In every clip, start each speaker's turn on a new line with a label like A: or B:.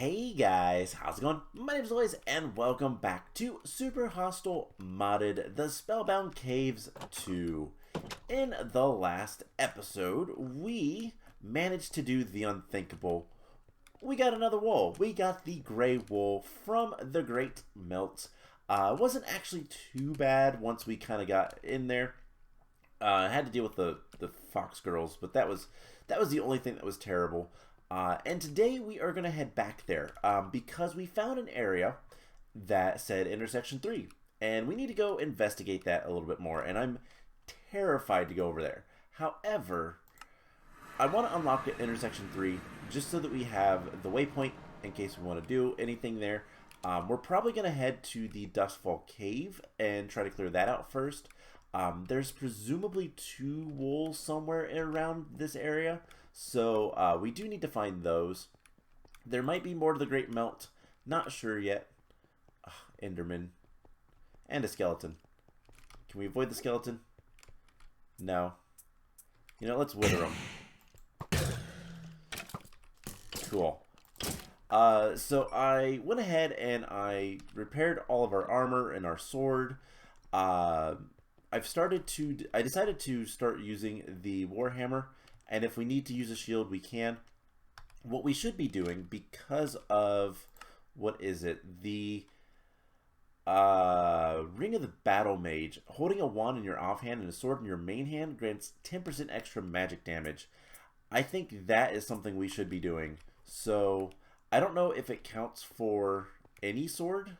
A: Hey guys, how's it going? My name is Lois and welcome back to Super Hostile Modded the Spellbound Caves 2. In the last episode, we managed to do the unthinkable. We got another wool. We got the gray wool from the Great Melt. It wasn't actually too bad once we kind of got in there. I had to deal with the fox girls, but that was the only thing that was terrible. And today we are going to head back there because we found an area that said intersection 3. And we need to go investigate that a little bit more. And I'm terrified to go over there. However, I want to unlock intersection 3 just so that we have the waypoint in case we want to do anything there. We're probably going to head to the Dustfall Cave and try to clear that out first. There's presumably 2 wolves somewhere around this area. So we do need to find those. There might be more to the Great Melt. Not sure yet. Ugh, Enderman. And a skeleton. Can we avoid the skeleton? No. You know, let's wither them. Cool. So I went ahead and I repaired all of our armor and our sword. I decided to start using the Warhammer. And if we need to use a shield, we can. What we should be doing, because of, what is it? The Ring of the Battle Mage. Holding a wand in your offhand and a sword in your main hand grants 10% extra magic damage. I think that is something we should be doing. So, I don't know if it counts for any sword,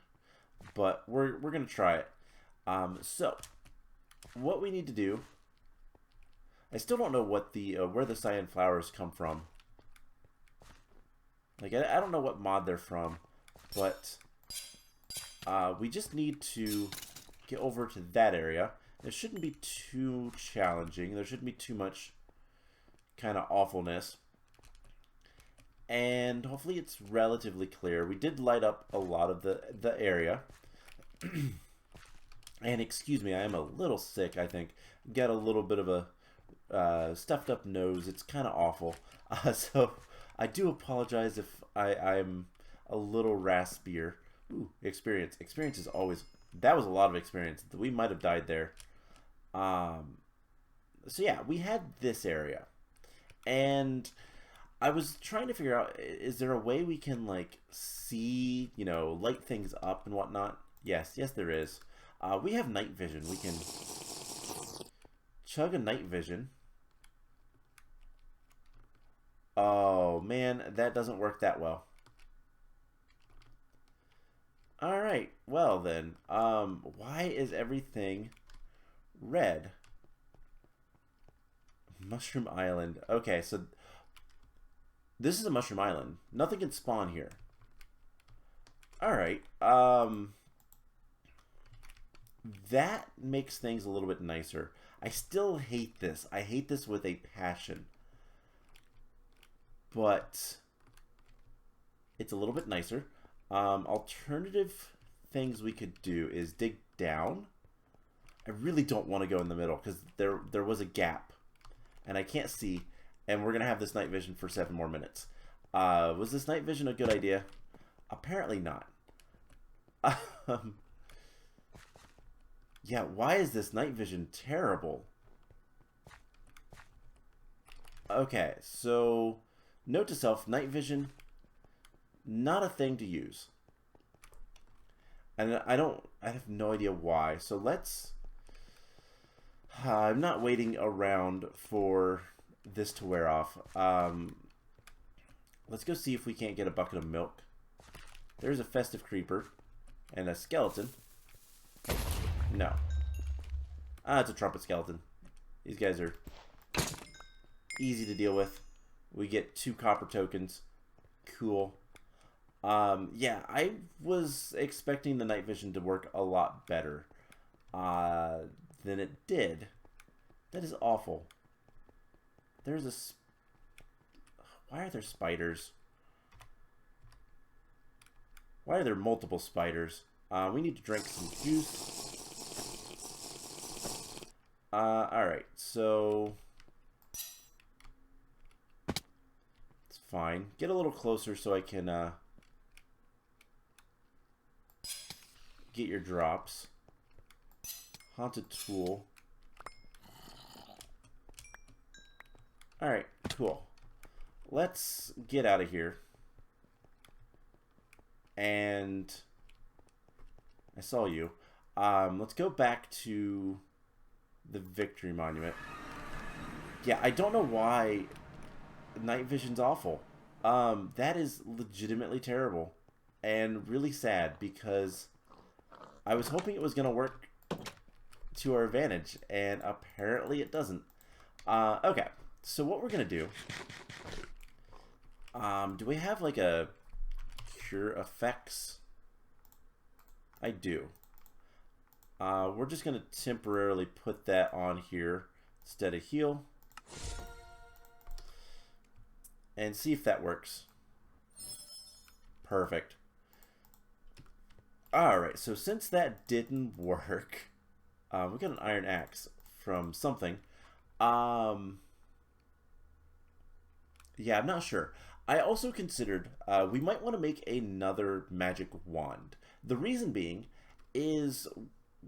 A: but we're going to try it. So, what we need to do... I still don't know what the where the cyan flowers come from. Like I don't know what mod they're from, but we just need to get over to that area. It shouldn't be too challenging. There shouldn't be too much kind of awfulness, and hopefully it's relatively clear. We did light up a lot of the area. And excuse me, I am a little sick. I think got a little bit of a stuffed up nose. It's kind of awful. So I do apologize if I'm a little raspier. Ooh, experience. Experience is always... That was a lot of experience. We might have died there. So yeah, we had this area. And I was trying to figure out, is there a way we can like see, you know, light things up and whatnot? Yes, there is. We have night vision. We can chug a night vision. Oh man, that doesn't work that well. Alright, well then, why is everything red? Mushroom Island. Okay, so this is a Mushroom Island. Nothing can spawn here. Alright, that makes things a little bit nicer. I still hate this. I hate this with a passion. But it's a little bit nicer. Alternative things we could do is dig down. I really don't want to go in the middle because there was a gap. And I can't see. And we're going to have this night vision for 7 more minutes. Was this night vision a good idea? Apparently not. Yeah, why is this night vision terrible? Okay, so note to self, night vision, not a thing to use. And I have no idea why. So let's, I'm not waiting around for this to wear off. Let's go see if we can't get a bucket of milk. There's a festive creeper and a skeleton. No. It's a trumpet skeleton. These guys are easy to deal with. We get 2 copper tokens. Cool. Yeah, I was expecting the night vision to work a lot better than it did. That is awful. There's a... Why are there spiders? Why are there multiple spiders? We need to drink some juice. Alright, so... It's fine. Get a little closer so I can get your drops. Haunted tool. Alright, cool. Let's get out of here. And I saw you. Let's go back to the Victory Monument. Yeah, I don't know why night vision's awful. That is legitimately terrible and really sad because I was hoping it was going to work to our advantage, and apparently it doesn't. Okay, so what we're going to do we have like a cure effects? I do. We're just going to temporarily put that on here instead of heal and see if that works. Perfect. Alright, so since that didn't work, we got an iron axe from something. Yeah, I'm not sure. I also considered we might want to make another magic wand. The reason being is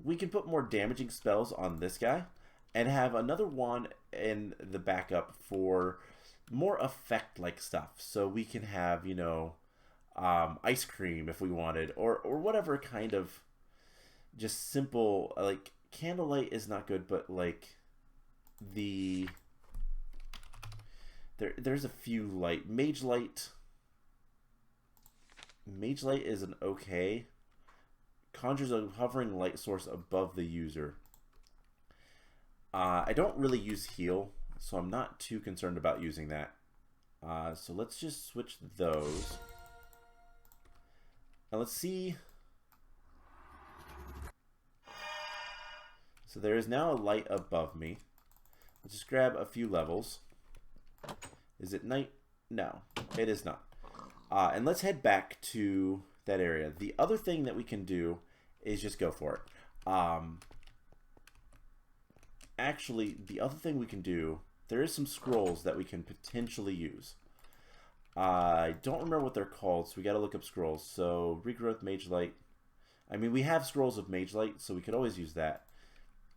A: we can put more damaging spells on this guy and have another wand in the backup for more effect-like stuff. So we can have, you know, ice cream if we wanted, or whatever kind of just simple, like, candlelight is not good, but like there's a few light. Mage light is an okay. Conjures a hovering light source above the user. I don't really use heal, so I'm not too concerned about using that. So let's just switch those. Now let's see. So there is now a light above me. Let's just grab a few levels. Is it night? No, it is not. And let's head back to that area. The other thing that we can do is just go for it. Actually, the other thing we can do, there is some scrolls that we can potentially use. I don't remember what they're called, so we got to look up scrolls. So, regrowth, mage light. I mean, we have scrolls of mage light, so we could always use that.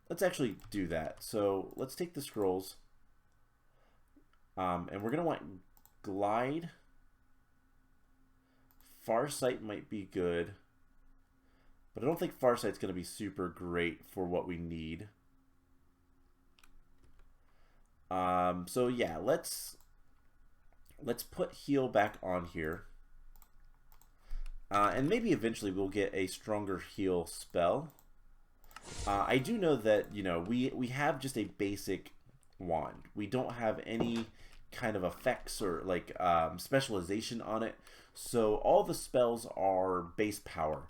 A: Let's actually do that. So, let's take the scrolls. And we're going to want glide. Farsight might be good. But I don't think Farsight's going to be super great for what we need. So yeah, let's put heal back on here. And maybe eventually we'll get a stronger heal spell. I do know that, you know, we have just a basic wand. We don't have any kind of effects or like specialization on it. So all the spells are base power.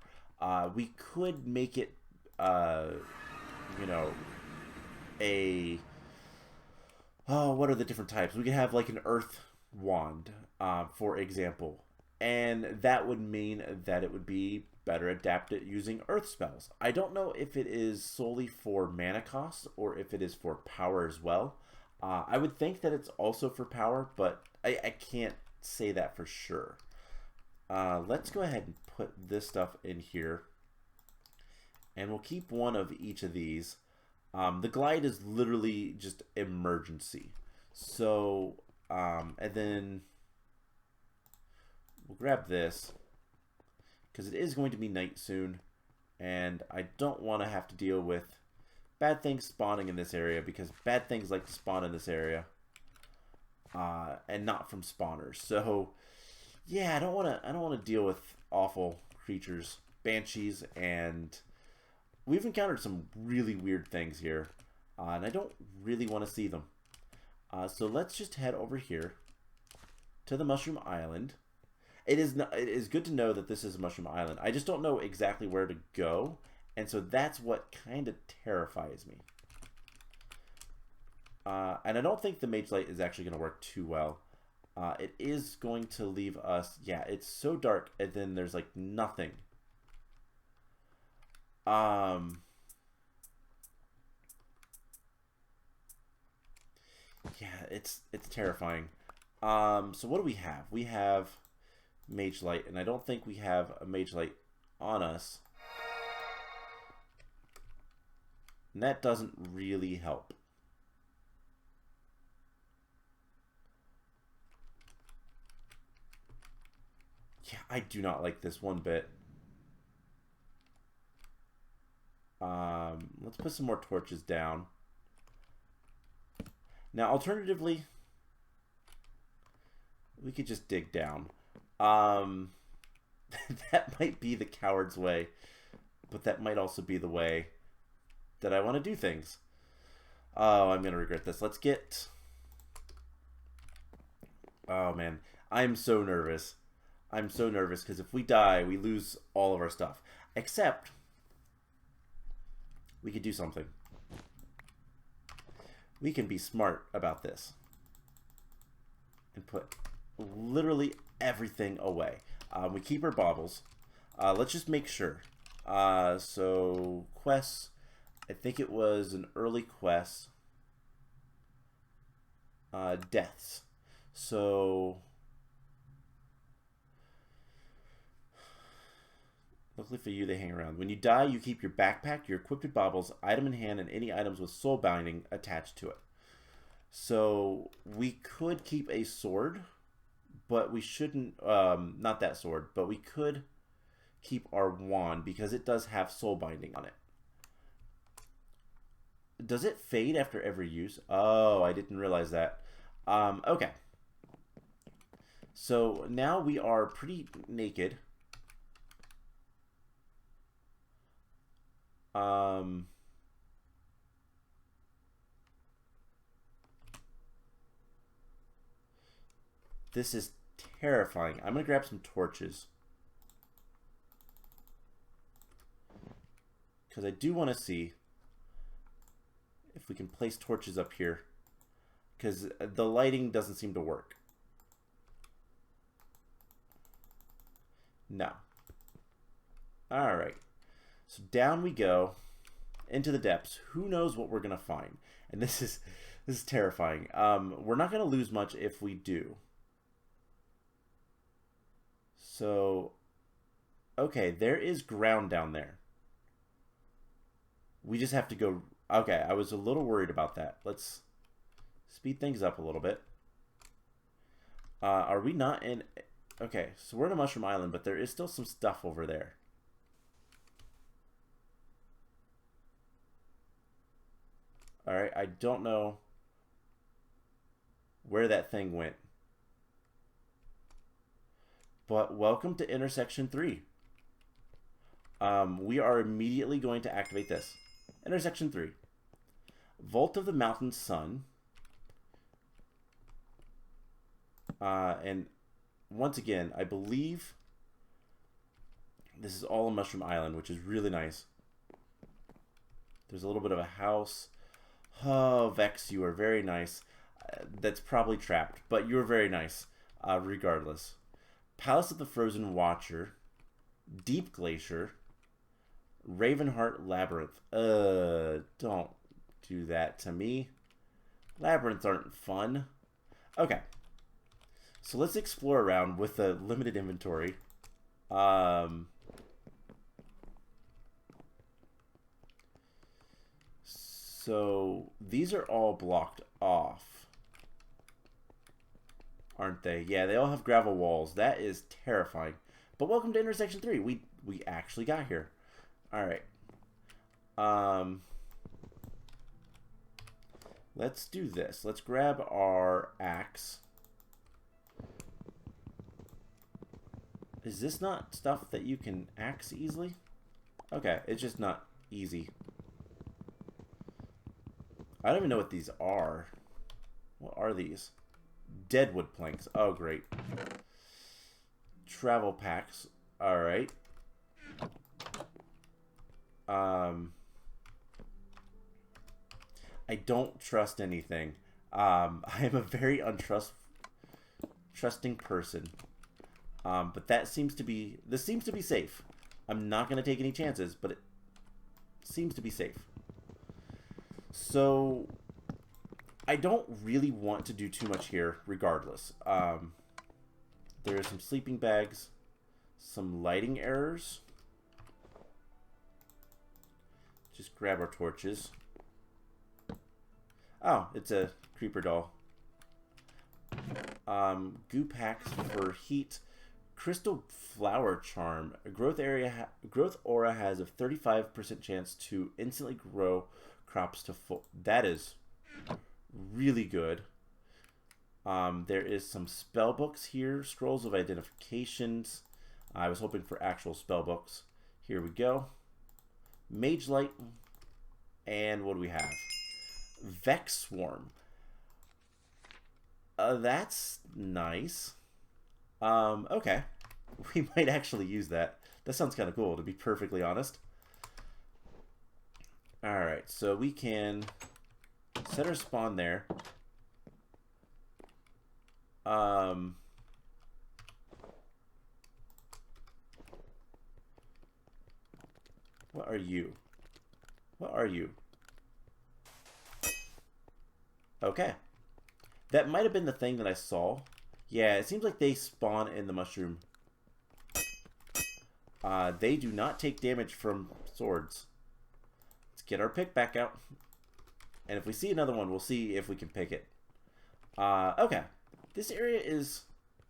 A: We could make it, you know, what are the different types? We could have like an earth wand, for example. And that would mean that it would be better adapted using earth spells. I don't know if it is solely for mana cost or if it is for power as well. I would think that it's also for power, but I can't say that for sure. Let's go ahead and put this stuff in here. And we'll keep one of each of these. The glide is literally just emergency. So, and then we'll grab this because it is going to be night soon. And I don't want to have to deal with bad things spawning in this area because bad things like to spawn in this area. And not from spawners. So, yeah, I don't want to deal with awful creatures, banshees, and we've encountered some really weird things here, and I don't really want to see them. So let's just head over here to the Mushroom Island. It is good to know that this is a Mushroom Island. I just don't know exactly where to go, and so that's what kind of terrifies me. And I don't think the Mage Light is actually going to work too well. It is going to leave us... Yeah, it's so dark, and then there's, like, nothing. Yeah, it's terrifying. So what do we have? We have Mage Light, and I don't think we have a Mage Light on us. And that doesn't really help. Yeah, I do not like this one bit. Let's put some more torches down. Now, alternatively, we could just dig down. That might be the coward's way, but that might also be the way that I want to do things. Oh, I'm going to regret this. Let's get... Oh, man. I'm so nervous. I'm so nervous because if we die, we lose all of our stuff. Except, we could do something. We can be smart about this and put literally everything away. We keep our baubles. Let's just make sure. So, quests. I think it was an early quest. Deaths. So... Luckily for you, they hang around. When you die, you keep your backpack, your equipped baubles, item in hand, and any items with soul binding attached to it. So we could keep a sword, but we shouldn't, not that sword, but we could keep our wand because it does have soul binding on it. Does it fade after every use? Oh, I didn't realize that. Okay. So now we are pretty naked. This is terrifying. I'm going to grab some torches. Because I do want to see if we can place torches up here. Because the lighting doesn't seem to work. No. Alright. So down we go into the depths. Who knows what we're going to find? And this is terrifying. We're not going to lose much if we do. So, okay, there is ground down there. We just have to go... Okay, I was a little worried about that. Let's speed things up a little bit. Are we not in... Okay, so we're in a mushroom island, but there is still some stuff over there. Alright, I don't know where that thing went. But welcome to intersection 3. We are immediately going to activate this. Intersection 3. Vault of the Mountain Sun. And once again, I believe this is all a mushroom island, which is really nice. There's a little bit of a house. Oh, Vechs, you are very nice. That's probably trapped, but you're very nice, regardless. Palace of the Frozen Watcher. Deep Glacier. Ravenheart Labyrinth. Don't do that to me. Labyrinths aren't fun. Okay. So let's explore around with a limited inventory. So these are all blocked off, aren't they? Yeah, they all have gravel walls. That is terrifying. But welcome to intersection 3. We actually got here. All right. Let's do this. Let's grab our axe. Is this not stuff that you can axe easily? Okay, it's just not easy. I don't even know what these are. What are these? Deadwood planks. Oh, great. Travel packs. Alright. I don't trust anything. I am a very trusting person. But that seems to be... This seems to be safe. I'm not going to take any chances, but it seems to be safe. So, I don't really want to do too much here, regardless. There are some sleeping bags, some lighting errors. Just grab our torches. Oh, it's a creeper doll. Goo packs for heat. Crystal flower charm. Growth aura has a 35% chance to instantly grow crops to full. That is really good. There is some spell books here. Scrolls of identifications. I was hoping for actual spell books. Here we go. Mage light. And what do we have? Vechs swarm. That's nice. Okay. We might actually use that. That sounds kind of cool, to be perfectly honest. Alright, so we can set our spawn there. What are you? What are you? Okay. That might have been the thing that I saw. Yeah, it seems like they spawn in the mushroom. They do not take damage from swords. Let's get our pick back out. And if we see another one, we'll see if we can pick it. Okay. This area is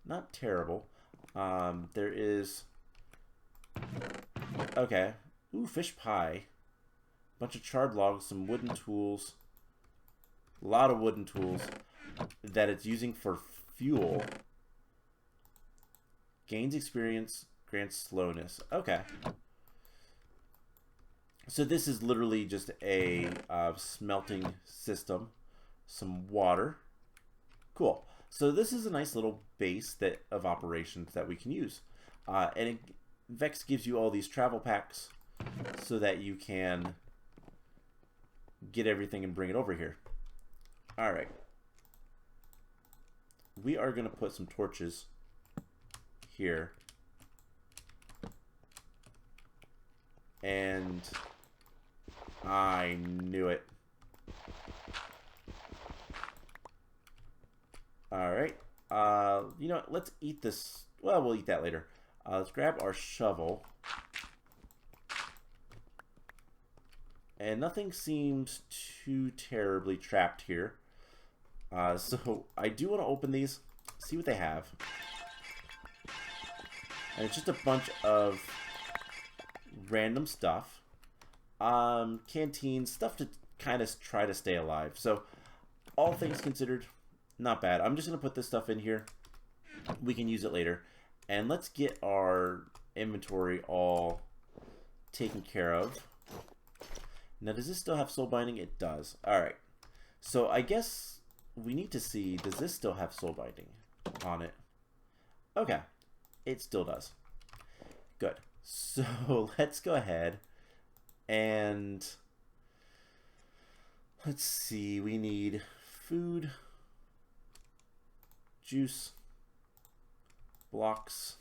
A: not terrible. There is... Okay. Ooh, fish pie. Bunch of charred logs, some wooden tools. A lot of wooden tools that it's using for fuel. Gains experience, grants slowness. Okay. So this is literally just a smelting system. Some water. Cool. So this is a nice little base of operations that we can use. And Vechs gives you all these travel packs so that you can get everything and bring it over here. Alright. We are going to put some torches here. And I knew it. Alright. You know what? Let's eat this. Well, we'll eat that later. Let's grab our shovel. And nothing seems too terribly trapped here. So I do want to open these, see what they have. And it's just a bunch of random stuff. Canteens, stuff to kind of try to stay alive. So all things considered, not bad. I'm just going to put this stuff in here. We can use it later. And let's get our inventory all taken care of. Now, does this still have soul binding? It does. Alright. So I guess we need to see, does this still have soul binding on it? Okay. It still does. Good. So let's go ahead and let's see. We need food, juice, blocks.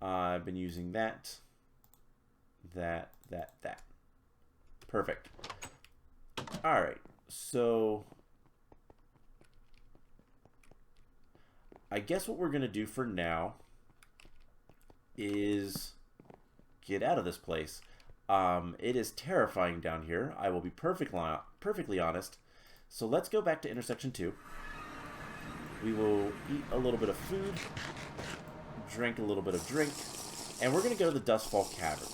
A: I've been using that. Perfect. Alright, so I guess what we're going to do for now is get out of this place. It is terrifying down here. I will be perfectly honest. So let's go back to intersection 2. We will eat a little bit of food, drink a little bit of drink, and we're going to go to the Dustfall Cavern.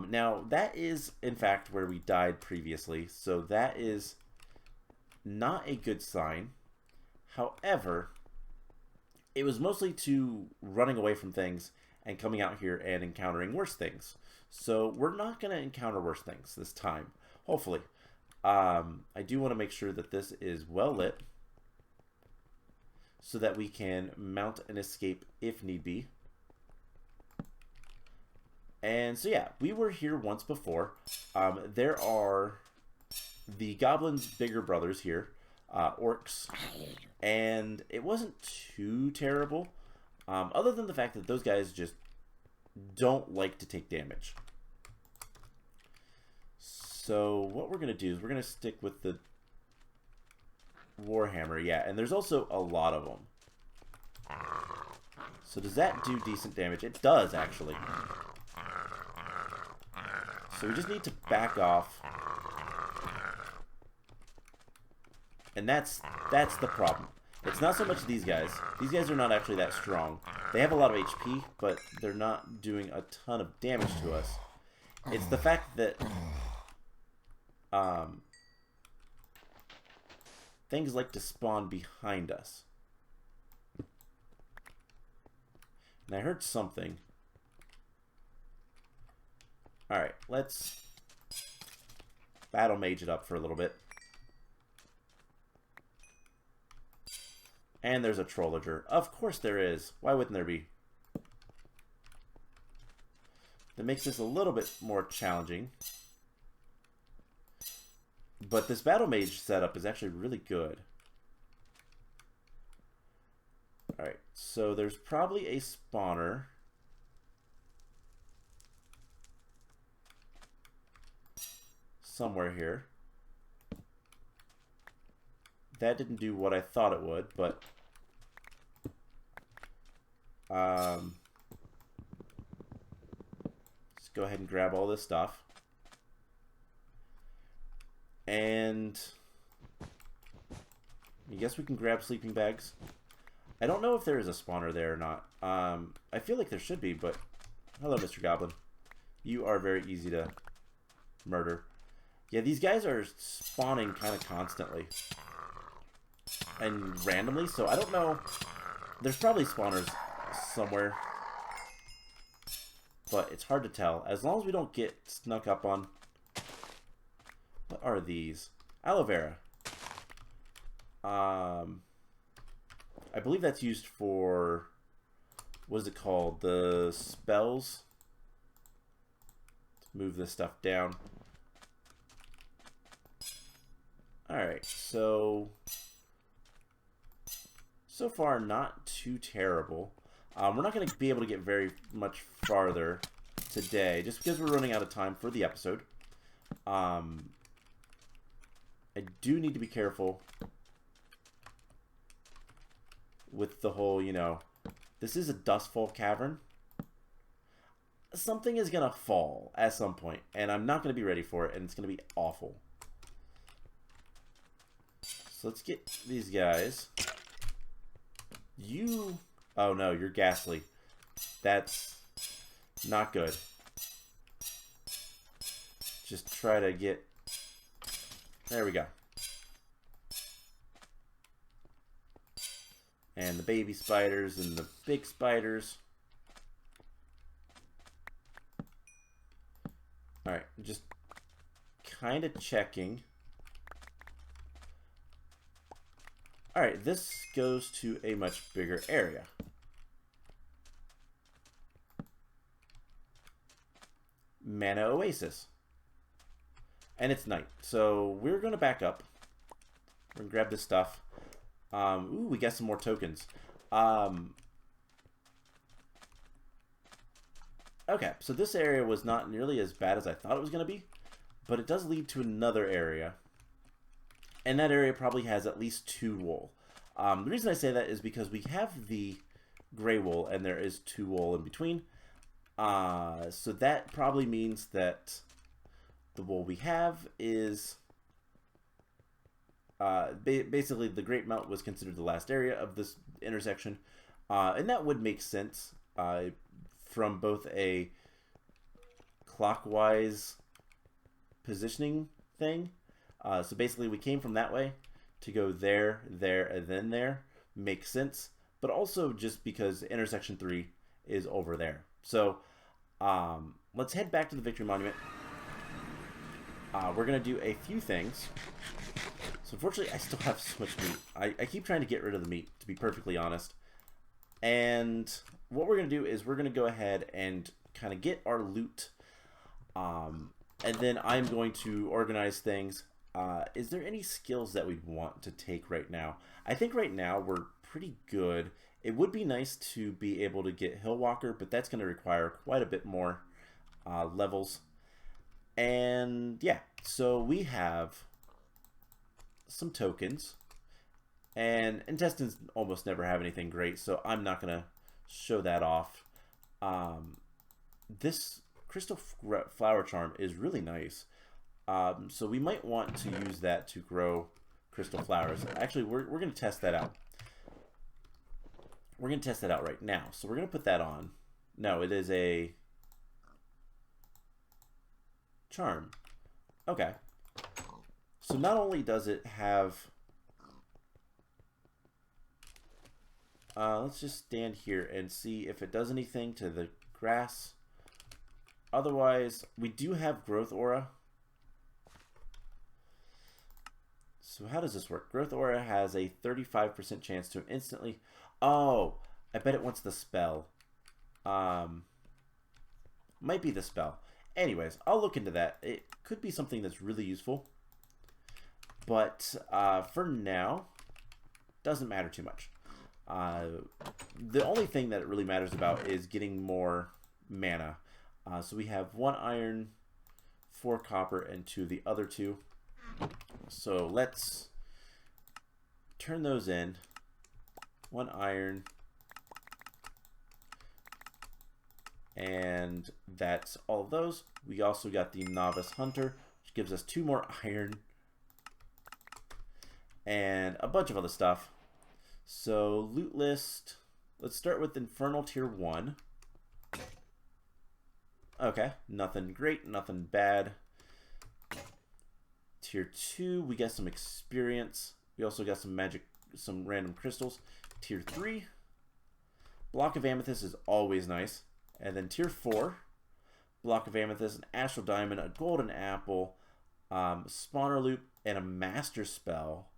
A: Now, that is, in fact, where we died previously, so that is not a good sign. However, it was mostly to running away from things and coming out here and encountering worse things. So we're not going to encounter worse things this time, hopefully. I do want to make sure that this is well lit so that we can mount an escape if need be. And so yeah, we were here once before. There are the goblins' bigger brothers here, orcs, and it wasn't too terrible, other than the fact that those guys just don't like to take damage. So what we're going to do is we're going to stick with the Warhammer, yeah, and there's also a lot of them. So does that do decent damage? It does, actually. So we just need to back off. And that's the problem. It's not so much these guys. These guys are not actually that strong. They have a lot of HP, but they're not doing a ton of damage to us. It's the fact that things like to spawn behind us. And I heard something. Alright, let's battle mage it up for a little bit. And there's a trollager. Of course there is. Why wouldn't there be? That makes this a little bit more challenging. But this battle mage setup is actually really good. Alright, so there's probably a spawner. Somewhere here. That didn't do what I thought it would, but let's go ahead and grab all this stuff. And I guess we can grab sleeping bags. I don't know if there is a spawner there or not. I feel like there should be, but hello, Mr. Goblin. You are very easy to murder. Yeah, these guys are spawning kind of constantly. And randomly, so I don't know. There's probably spawners somewhere. But it's hard to tell. As long as we don't get snuck up on. What are these? Aloe vera. I believe that's used for, what is it called? The spells. Let's move this stuff down. Alright, so far not too terrible. We're not going to be able to get very much farther today, just because we're running out of time for the episode. I do need to be careful with the whole, you know, this is a dustfall cavern. Something is going to fall at some point, and I'm not going to be ready for it, and it's going to be awful. So let's get these guys. Oh no, you're ghastly. That's not good. Just try to get... There we go. And the baby spiders and the big spiders. Alright, just kind of checking. Alright, this goes to a much bigger area. Mana Oasis. And it's night. So we're going to back up. We're going to grab this stuff. Ooh, we got some more tokens. Okay, so this area was not nearly as bad as I thought it was going to be. But it does lead to another area. And that area probably has at least 2 wool. The reason I say that is because we have the gray wool and there is 2 wool in between. So that probably means that the wool we have is... basically the Great Mount was considered the last area of this intersection. And that would make sense from both a clockwise positioning thing. So basically we came from that way to go there, there, and then there. Makes sense. But also just because intersection 3 is over there. So let's head back to the Victory Monument. We're going to do a few things. So unfortunately I still have so much meat. I keep trying to get rid of the meat, to be perfectly honest. And what we're going to do is we're going to go ahead and kind of get our loot. And then I'm going to organize things. Is there any skills that we want to take right now? I think right now we're pretty good. It would be nice to be able to get Hill Walker, but that's going to require quite a bit more levels. And yeah, so we have some tokens. And intestines almost never have anything great, so I'm not going to show that off. This Crystal Flower Charm is really nice. So we might want to use that to grow crystal flowers. Actually, we're going to test that out. We're going to test that out right now. So we're going to put that on. No, it is a charm. Okay. So not only does it have... let's just stand here and see if it does anything to the grass. Otherwise, we do have growth aura. So how does this work? Growth aura has a 35% chance to instantly... Oh, I bet it wants the spell. Might be the spell. Anyways, I'll look into that. It could be something that's really useful. But for now, doesn't matter too much. The only thing that it really matters about is getting more mana. So we have 1 iron, 4 copper, and 2 of the other 2. So let's turn those in. 1 iron. And that's all of those. We also got the Novice Hunter, which gives us 2 more iron. And a bunch of other stuff. So loot list. Let's start with Infernal Tier 1. Okay, nothing great, nothing bad. Tier 2, we got some experience. We also got some magic, some random crystals. Tier 3, block of amethyst is always nice. And then tier 4, block of amethyst, an astral diamond, a golden apple, spawner loop, and a master spell.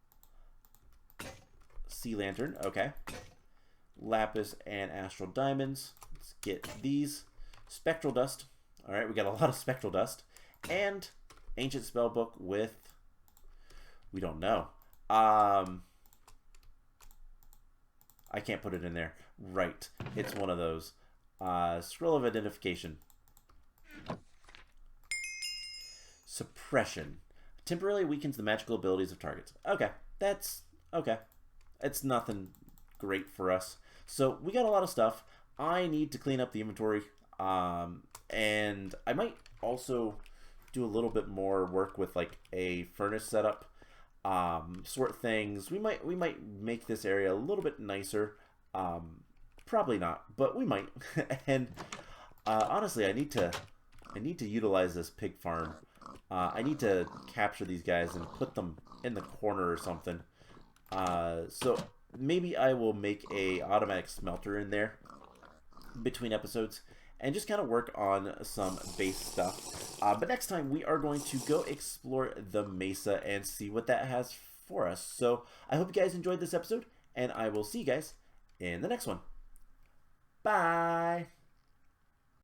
A: Sea lantern, okay. Lapis and astral diamonds. Let's get these. Spectral dust. All right, we got a lot of spectral dust. And ancient spell book with, we don't know. I can't put it in there. Right, it's one of those. Scroll of identification. Suppression. Temporarily weakens the magical abilities of targets. Okay, that's okay. It's nothing great for us. So we got a lot of stuff. I need to clean up the inventory. And I might also do a little bit more work with like a furnace setup. Sort things. We might make this area a little bit nicer. Probably not, but we might. And honestly, I need to utilize this pig farm. I need to capture these guys and put them in the corner or something. So maybe I will make a automatic smelter in there between episodes and just kind of work on some base stuff. But next time we are going to go explore the mesa and see what that has for us. So I hope you guys enjoyed this episode, and I will see you guys in the next one. Bye!